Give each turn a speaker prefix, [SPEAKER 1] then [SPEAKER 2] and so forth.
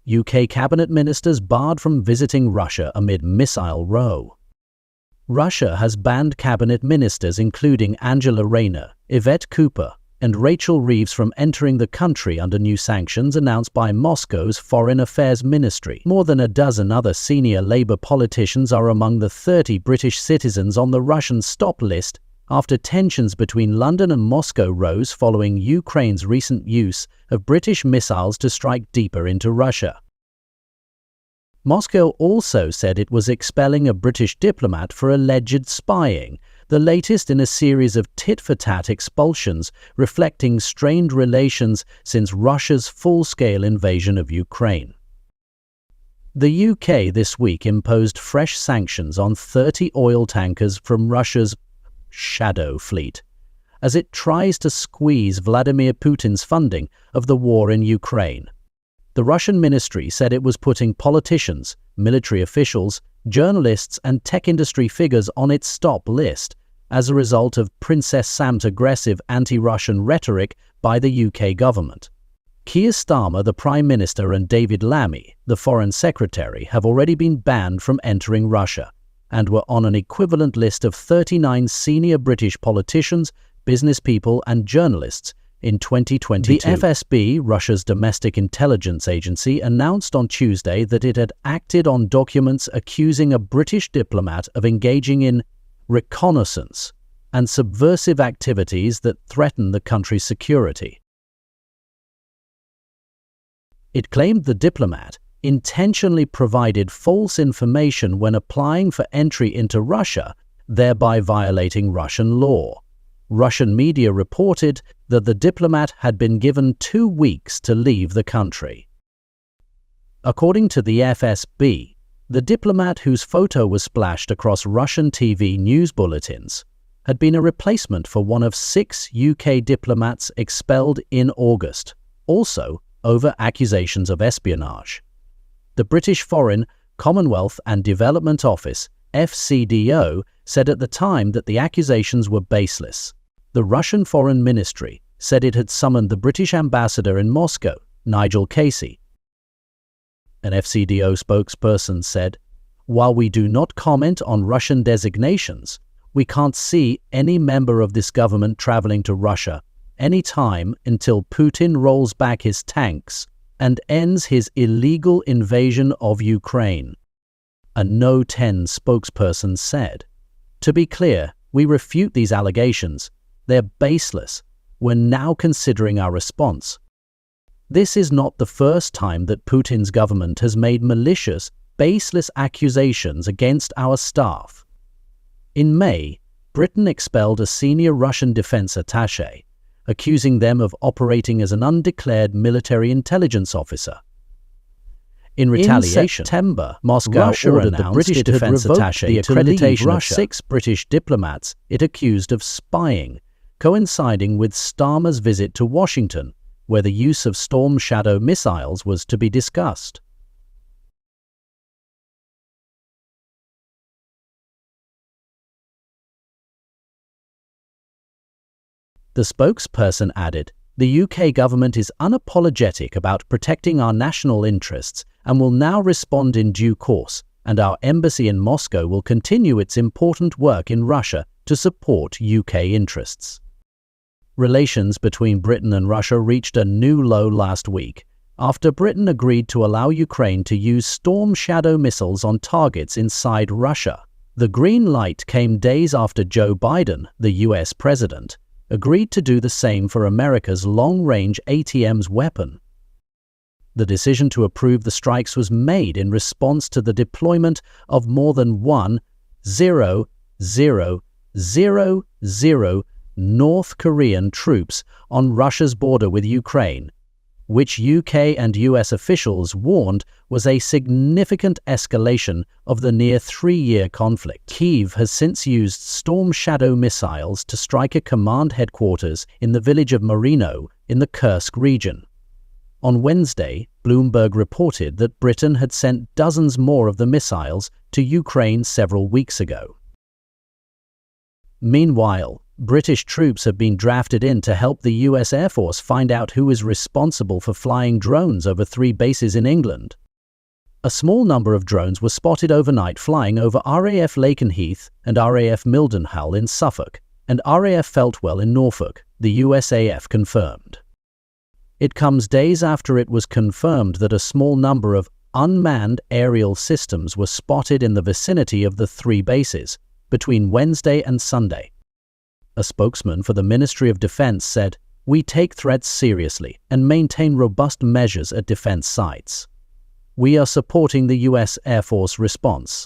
[SPEAKER 1] UK cabinet ministers barred from visiting Russia amid missile row. Russia has banned cabinet ministers including Angela Rayner, Yvette and Rachel Reeves from entering the country under new sanctions announced by Moscow's Foreign Affairs Ministry. More than a dozen other senior Labour politicians are among the 30 British citizens on the Russian stop list after tensions between London and Moscow rose following Ukraine's recent use of British missiles to strike deeper into Russia. Moscow also said it was expelling a British diplomat for alleged spying, the latest in a series of tit-for-tat expulsions reflecting strained relations since Russia's full-scale invasion of Ukraine. The UK this week imposed fresh sanctions on 30 oil tankers from Russia's shadow fleet, as it tries to squeeze Vladimir Putin's funding of the war in Ukraine. The Russian ministry said it was putting politicians, military officials, journalists and tech industry figures on its stop list as a result of Princess Sam's aggressive anti-Russian rhetoric by the UK government. Keir Starmer, the Prime Minister, and David Lammy, the Foreign Secretary, have already been banned from entering Russia and were on an equivalent list of 39 senior British politicians, business people and journalists in 2022. The FSB, Russia's domestic intelligence agency, announced on Tuesday that it had acted on documents accusing a British diplomat of engaging in reconnaissance and subversive activities that threaten the country's security. It claimed the diplomat intentionally provided false information when applying for entry into Russia, thereby violating Russian law. Russian media reported that the diplomat had been given 2 weeks to leave the country. According to the FSB, the diplomat, whose photo was splashed across Russian TV news bulletins, had been a replacement for one of 6 UK diplomats expelled in August, also over accusations of espionage. The British Foreign, Commonwealth and Development Office, FCDO, said at the time that the accusations were baseless. The Russian Foreign Ministry said it had summoned the British ambassador in Moscow, Nigel Casey. An FCDO spokesperson said, "While we do not comment on Russian designations, we can't see any member of this government traveling to Russia any time until Putin rolls back his tanks and ends his illegal invasion of Ukraine," a No 10 spokesperson said. "To be clear, we refute these allegations. They're baseless. We're now considering our response." This is not the first time that Putin's government has made malicious, baseless accusations against our staff. In May, Britain expelled a senior Russian defense attaché, accusing them of operating as an undeclared military intelligence officer. In retaliation, in September, Moscow ordered the British defense attaché the accreditation of 6 British diplomats it accused of spying, coinciding with Starmer's visit to Washington, where the use of Storm Shadow missiles was to be discussed. The spokesperson added, "The UK government is unapologetic about protecting our national interests and will now respond in due course, and our embassy in Moscow will continue its important work in Russia to support UK interests." Relations between Britain and Russia reached a new low last week, after Britain agreed to allow Ukraine to use Storm Shadow missiles on targets inside Russia. The green light came days after Joe Biden, the US president, agreed to do the same for America's long-range ATMs weapon. The decision to approve the strikes was made in response to the deployment of more than 1,000 North Korean troops on Russia's border with Ukraine, which UK and US officials warned was a significant escalation of the near 3-year conflict. Kyiv has since used Storm Shadow missiles to strike a command headquarters in the village of Marino in the Kursk region. On Wednesday, Bloomberg reported that Britain had sent dozens more of the missiles to Ukraine several weeks ago. Meanwhile, British troops have been drafted in to help the US Air Force find out who is responsible for flying drones over 3 bases in England. A small number of drones were spotted overnight flying over RAF Lakenheath and RAF Mildenhall in Suffolk and RAF Feltwell in Norfolk, the USAF confirmed. It comes days after it was confirmed that a small number of unmanned aerial systems were spotted in the vicinity of the 3 bases between Wednesday and Sunday. A spokesman for the Ministry of Defense said, "We take threats seriously and maintain robust measures at defense sites. We are supporting the US Air Force response."